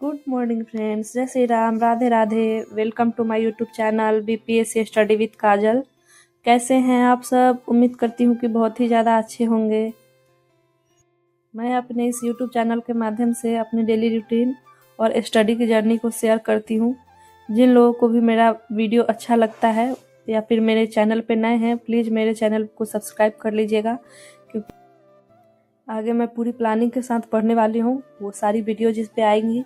Good morning friends, जय Shri Ram, Radhe Radhe. Welcome to my YouTube channel BPSC study with Kajal. कैसे हैं आप सब? उम्मीद करती हूँ कि बहुत ही ज़्यादा अच्छे होंगे। मैं अपने इस यूट्यूब चैनल के माध्यम से अपनी डेली रूटीन और स्टडी की जर्नी को शेयर करती हूँ। जिन लोगों को भी मेरा वीडियो अच्छा लगता है या फिर मेरे चैनल पे नए हैं, प्लीज़ मेरे चैनल को सब्सक्राइब कर लीजिएगा, क्योंकि आगे मैं पूरी प्लानिंग के साथ पढ़ने वाली हूँ। वो सारी वीडियो जिस पे आएंगी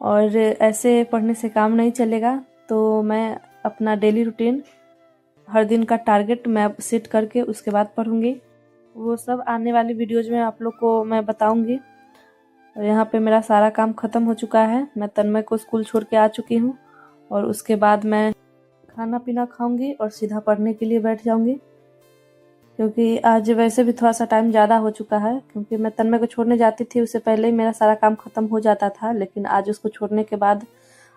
और ऐसे पढ़ने से काम नहीं चलेगा, तो मैं अपना डेली रूटीन, हर दिन का टारगेट मैं सेट करके उसके बाद पढ़ूंगी। वो सब आने वाली वीडियोज में आप लोग को मैं बताऊंगी। और यहाँ पे मेरा सारा काम ख़त्म हो चुका है। मैं तन्मय को स्कूल छोड़ के आ चुकी हूँ और उसके बाद मैं खाना पीना खाऊंगी और सीधा पढ़ने के लिए बैठ जाऊंगी, क्योंकि आज वैसे भी थोड़ा सा टाइम ज़्यादा हो चुका है। क्योंकि मैं तन्मय को छोड़ने जाती थी, उससे पहले ही मेरा सारा काम ख़त्म हो जाता था, लेकिन आज उसको छोड़ने के बाद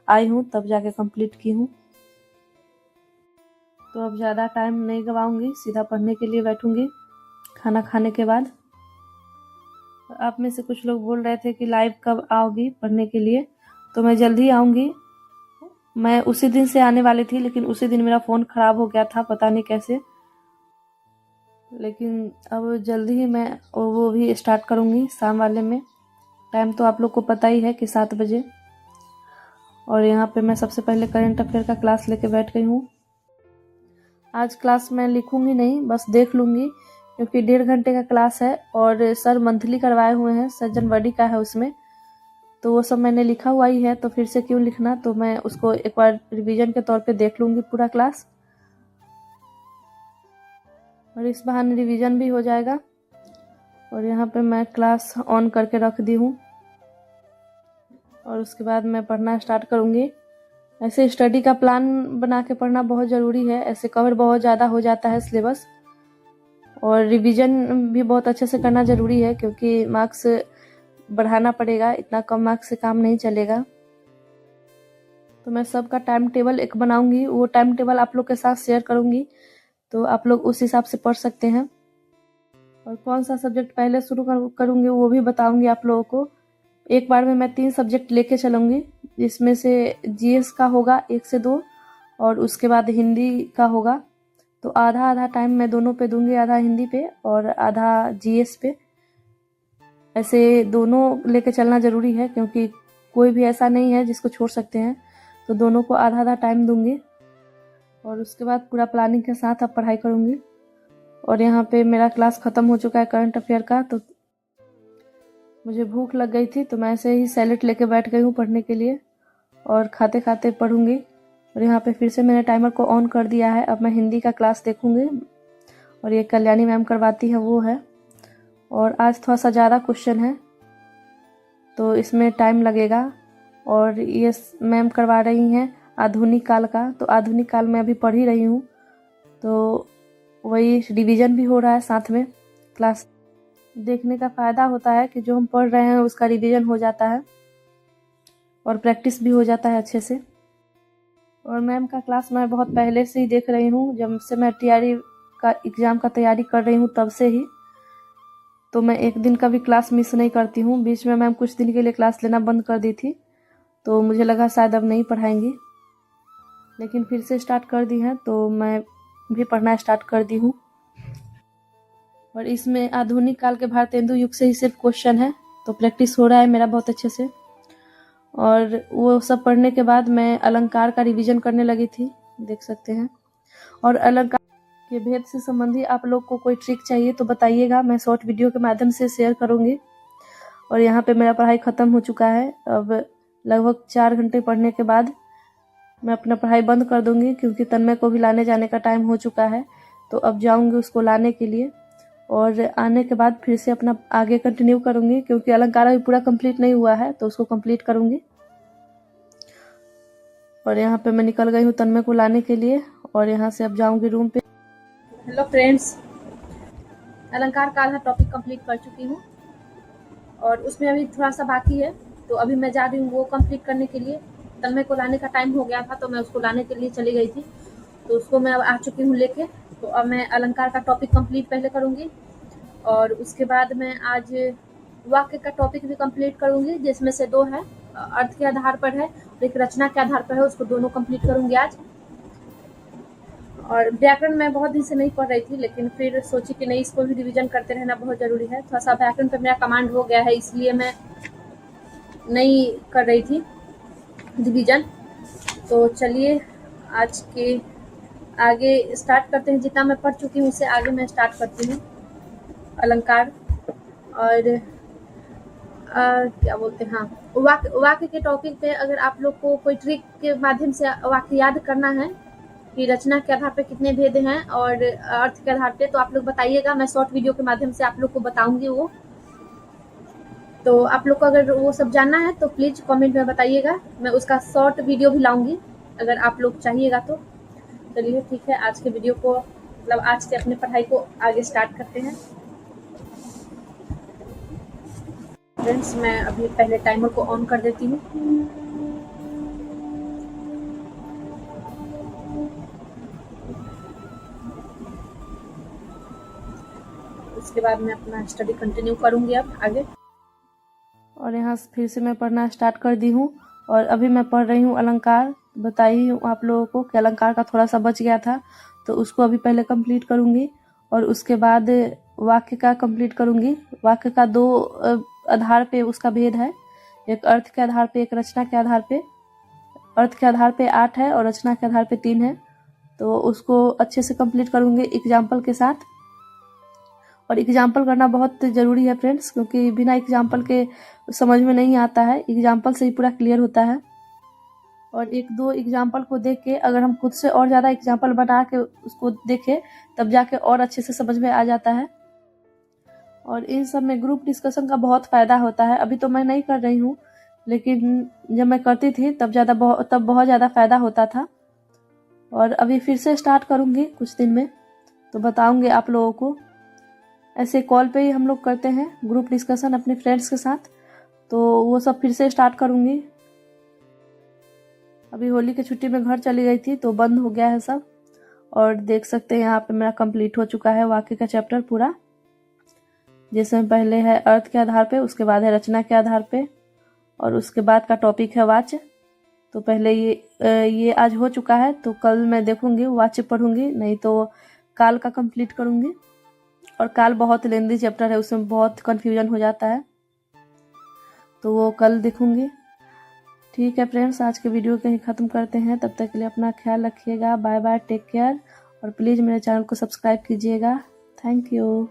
आई हूँ तब जाके कंप्लीट की हूँ। तो अब ज़्यादा टाइम नहीं गवाऊंगी, सीधा पढ़ने के लिए बैठूंगी खाना खाने के बाद। आप में से कुछ लोग बोल रहे थे कि लाइव कब आओगी पढ़ने के लिए, तो मैं जल्दी आऊँगी। मैं उसी दिन से आने वाली थी, लेकिन उसी दिन मेरा फ़ोन ख़राब हो गया था, पता नहीं कैसे। लेकिन अब जल्दी ही मैं वो भी स्टार्ट करूँगी शाम वाले में। टाइम तो आप लोग को पता ही है कि 7 बजे। और यहाँ पे मैं सबसे पहले करंट अफेयर का क्लास लेके बैठ गई हूँ। आज क्लास मैं लिखूंगी नहीं, बस देख लूँगी, क्योंकि 1.5 घंटे का क्लास है और सर मंथली करवाए हुए हैं, सर जनवरी का है उसमें, तो वो सब मैंने लिखा हुआ ही है, तो फिर से क्यों लिखना। तो मैं उसको एक बार रिवीजन के तौर पे देख लूँगी पूरा क्लास, और इस बहाने रिवीजन भी हो जाएगा। और यहाँ पे मैं क्लास ऑन करके रख दी हूँ और उसके बाद मैं पढ़ना स्टार्ट करूँगी। ऐसे स्टडी का प्लान बना के पढ़ना बहुत ज़रूरी है, ऐसे कवर बहुत ज़्यादा हो जाता है सिलेबस। और रिवीजन भी बहुत अच्छे से करना ज़रूरी है, क्योंकि मार्क्स बढ़ाना पड़ेगा, इतना कम मार्क्स से काम नहीं चलेगा। तो मैं सबका टाइम टेबल एक बनाऊंगी, वो टाइम टेबल आप लोग के साथ शेयर करूंगी, तो आप लोग उस हिसाब से पढ़ सकते हैं। और कौन सा सब्जेक्ट पहले शुरू करूंगी वो भी बताऊंगी आप लोगों को। एक बार में मैं 3 सब्जेक्ट लेके चलूंगी, जिसमें से जीएस का होगा 1 से 2 और उसके बाद हिंदी का होगा। तो आधा आधा टाइम मैं दोनों पे दूंगी, आधा हिंदी पे और आधा जीएस पे। ऐसे दोनों लेके चलना ज़रूरी है, क्योंकि कोई भी ऐसा नहीं है जिसको छोड़ सकते हैं, तो दोनों को आधा आधा टाइम दूंगी। और उसके बाद पूरा प्लानिंग के साथ अब पढ़ाई करूंगी। और यहाँ पे मेरा क्लास ख़त्म हो चुका है करंट अफेयर का, तो मुझे भूख लग गई थी, तो मैं ऐसे ही सैलेड लेके बैठ गई हूँ पढ़ने के लिए और खाते खाते पढ़ूंगी। और यहाँ पे फिर से मैंने टाइमर को ऑन कर दिया है। अब मैं हिंदी का क्लास देखूंगी, और ये कल्याणी मैम करवाती है वो है। और आज थोड़ा सा ज़्यादा क्वेश्चन है, तो इसमें टाइम लगेगा। और ये मैम करवा रही हैं आधुनिक काल का, तो आधुनिक काल में अभी पढ़ ही रही हूँ, तो वही रिवीजन भी हो रहा है साथ में। क्लास देखने का फ़ायदा होता है कि जो हम पढ़ रहे हैं उसका रिवीजन हो जाता है और प्रैक्टिस भी हो जाता है अच्छे से। और मैम का क्लास मैं बहुत पहले से ही देख रही हूँ, जब से मैं टीआरई का एग्ज़ाम का तैयारी कर रही हूँ तब से ही। तो मैं एक दिन का भी क्लास मिस नहीं करती हूँ। बीच में मैम कुछ दिन के लिए क्लास लेना बंद कर दी थी, तो मुझे लगा शायद अब नहीं पढ़ाएंगी, लेकिन फिर से स्टार्ट कर दी हैं, तो मैं भी पढ़ना स्टार्ट कर दी हूँ। और इसमें आधुनिक काल के भारतेंदु युग से ही सिर्फ क्वेश्चन है, तो प्रैक्टिस हो रहा है मेरा बहुत अच्छे से। और वो सब पढ़ने के बाद मैं अलंकार का रिवीजन करने लगी थी, देख सकते हैं। और अलंकार के भेद से संबंधी आप लोग को कोई ट्रिक चाहिए तो बताइएगा, मैं शॉर्ट वीडियो के माध्यम से शेयर करूँगी। और यहाँ पे मेरा पढ़ाई ख़त्म हो चुका है। अब लगभग 4 घंटे पढ़ने के बाद मैं अपना पढ़ाई बंद कर दूँगी, क्योंकि तन्मय को भी लाने जाने का टाइम हो चुका है। तो अब जाऊँगी उसको लाने के लिए, और आने के बाद फिर से अपना आगे कंटिन्यू करूँगी, क्योंकि अलंकार अभी पूरा कंप्लीट नहीं हुआ है, तो उसको कंप्लीट करूँगी। और यहाँ पे मैं निकल गई हूँ तन्मय को लाने के लिए, और यहाँ से अब जाऊँगी रूम पे। हेलो फ्रेंड्स, अलंकार का आधा टॉपिक कंप्लीट कर चुकी हूँ और उसमें अभी थोड़ा सा बाकी है, तो अभी मैं जा रही हूँ वो कंप्लीट करने के लिए। तन्मय को लाने का टाइम हो गया था, तो मैं उसको लाने के लिए चली गई थी, तो उसको मैं अब आ चुकी हूँ लेके। तो अब मैं अलंकार का टॉपिक कंप्लीट पहले करूँगी, और उसके बाद मैं आज वाक्य का टॉपिक भी कंप्लीट करूंगी, जिसमें से 2 है अर्थ के आधार पर है और एक रचना के आधार पर है, उसको दोनों कंप्लीट करूंगी आज। और व्याकरण मैं बहुत दिन से नहीं पढ़ रही थी, लेकिन फिर सोची कि नहीं, इसको भी रिवीजन करते रहना बहुत ज़रूरी है। थोड़ा सा व्याकरण पे मेरा कमांड हो गया है, इसलिए मैं नहीं कर रही थी रिवीजन। तो चलिए आज के आगे स्टार्ट करते हैं। जितना मैं पढ़ चुकी हूँ उससे आगे मैं स्टार्ट करती हूँ। अलंकार और क्या बोलते हैं, हाँ, वाक्य के टॉपिक पे अगर आप लोग को कोई ट्रिक के माध्यम से वाक्य याद करना है कि रचना के आधार पे कितने भेद हैं और अर्थ के आधार पे, तो आप लोग बताइएगा, मैं शॉर्ट वीडियो के माध्यम से आप लोग को बताऊंगी वो। तो आप लोग को अगर वो सब जानना है तो प्लीज़ कमेंट में बताइएगा, मैं उसका शॉर्ट वीडियो भी लाऊंगी अगर आप लोग चाहिएगा तो। चलिए ठीक है, आज के वीडियो को मतलब आज के अपने पढ़ाई को आगे स्टार्ट करते हैं। फ्रेंड्स, मैं अभी पहले टाइमर को ऑन कर देती हूँ। उसके बाद मैं अपना स्टडी कंटिन्यू करूँगी अब आगे। और यहाँ फिर से मैं पढ़ना स्टार्ट कर दी हूँ और अभी मैं पढ़ रही हूँ अलंकार। बताई हूँ आप लोगों को कि अलंकार का थोड़ा सा बच गया था, तो उसको अभी पहले कंप्लीट करूँगी और उसके बाद वाक्य का कंप्लीट करूँगी। वाक्य का 2 आधार पे उसका भेद है, एक अर्थ के आधार पे, एक रचना के आधार पे। अर्थ के आधार पे 8 है और रचना के आधार पे 3 है, तो उसको अच्छे से कंप्लीट करूँगी एग्जाम्पल के साथ। और एग्जाम्पल करना बहुत ज़रूरी है फ्रेंड्स, क्योंकि बिना एग्जाम्पल के समझ में नहीं आता है, एग्जाम्पल से ही पूरा क्लियर होता है। और 1-2 एग्जाम्पल को देख के अगर हम खुद से और ज़्यादा एग्जाम्पल बना के उसको देखें, तब जाके और अच्छे से समझ में आ जाता है। और इन सब में ग्रुप डिस्कशन का बहुत फ़ायदा होता है। अभी तो मैं नहीं कर रही हूँ, लेकिन जब मैं करती थी तब बहुत ज़्यादा फ़ायदा होता था। और अभी फिर से स्टार्ट करूँगी कुछ दिन में, तो बताऊँगी आप लोगों को। ऐसे कॉल पे ही हम लोग करते हैं ग्रुप डिस्कशन अपने फ्रेंड्स के साथ, तो वो सब फिर से स्टार्ट करूँगी। अभी होली की छुट्टी में घर चली गई थी तो बंद हो गया है सब। और देख सकते हैं यहाँ पे मेरा कंप्लीट हो चुका है वाक्य का चैप्टर पूरा, जिसमें पहले है अर्थ के आधार पे, उसके बाद है रचना के आधार पे और उसके बाद का टॉपिक है वाच्य। तो पहले ये आज हो चुका है, तो कल मैं देखूंगी वाच्य पढ़ूंगी, नहीं तो काल का कंप्लीट करूंगी। और काल बहुत लेंदी चैप्टर है, उसमें बहुत कंफ्यूजन हो जाता है, तो वो कल देखूंगी। ठीक है फ्रेंड्स, आज के वीडियो को यहीं ख़त्म करते हैं। तब तक के लिए अपना ख्याल रखिएगा। Bye bye, take care. और प्लीज़ मेरे चैनल को सब्सक्राइब कीजिएगा। Thank you.